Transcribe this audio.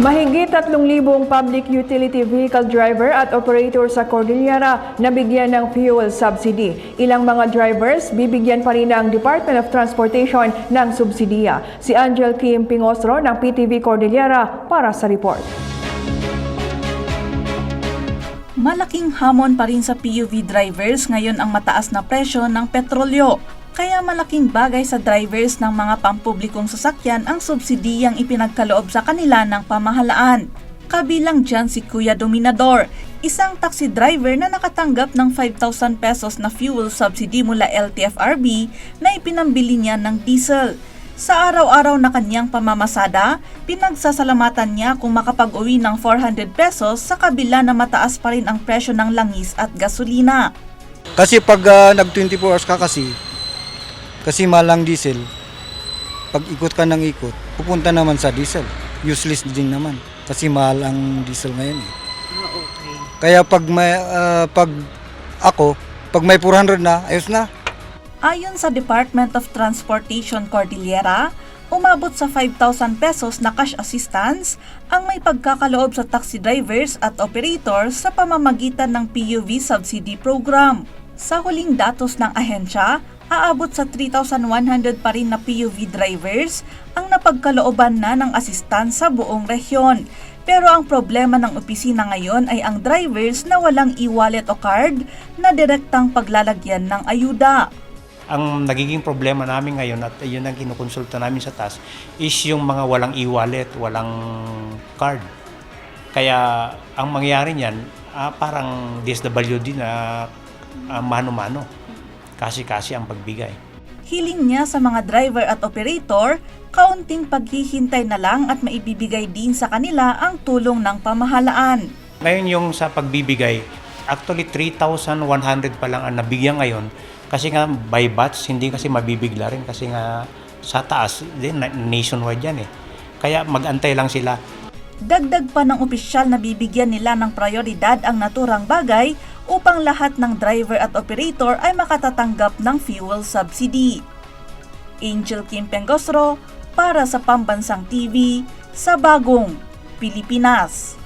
Mahigit 3,000 public utility vehicle driver at operator sa Cordillera nabigyan ng fuel subsidy. Ilang mga drivers bibigyan pa rin ng Department of Transportation ng subsidiya. Si Angel Kim Pingostro ng PTV Cordillera para sa report. Malaking hamon pa rin sa PUV drivers ngayon ang mataas na presyo ng petrolyo. Kaya malaking bagay sa drivers ng mga pampublikong sasakyan ang subsidiyang ipinagkaloob sa kanila ng pamahalaan. Kabilang dyan si Kuya Dominador, isang taxi driver na nakatanggap ng 5,000 pesos na fuel subsidy mula LTFRB na ipinambili niya ng diesel. Sa araw-araw na kanyang pamamasada, pinagsasalamatan niya kung makapag-uwi ng 400 pesos sa kabila na mataas pa rin ang presyo ng langis at gasolina. Kasi pag nag 24 hours ka kasi malang diesel, pag ikot ka ng ikot, pupunta naman sa diesel. Useless din naman kasi mahal ang diesel ngayon eh. Okay. Kaya pag may 400 na, ayos na. Ayon sa Department of Transportation Cordillera, umabot sa 5,000 pesos na cash assistance ang may pagkakaloob sa taxi drivers at operators sa pamamagitan ng PUV Subsidy Program. Sa huling datos ng ahensya, aabot sa 3,100 pa rin na PUV drivers ang napagkalooban na ng assistance sa buong rehiyon. Pero ang problema ng opisina ngayon ay ang drivers na walang e-wallet o card na direktang paglalagyan ng ayuda. Ang nagiging problema namin ngayon at yun ang kinukonsulta namin sa taas is yung mga walang e-wallet, walang card. Kaya ang mangyayari niyan, parang DSWD na mano-mano. Kasi ang pagbigay. Hiling niya sa mga driver at operator, kaunting paghihintay na lang at maibibigay din sa kanila ang tulong ng pamahalaan. Ngayon yung sa pagbibigay, actually 3,100 pa lang ang nabigyan ngayon kasi nga by batch, hindi kasi mabibigla rin kasi nga sa taas, nationwide yan eh. Kaya mag-antay lang sila. Dagdag pa ng opisyal na bibigyan nila ng prioridad ang naturang bagay upang lahat ng driver at operator ay makatatanggap ng fuel subsidy. Angel Kim Pingostro para sa Pambansang TV sa Bagong Pilipinas.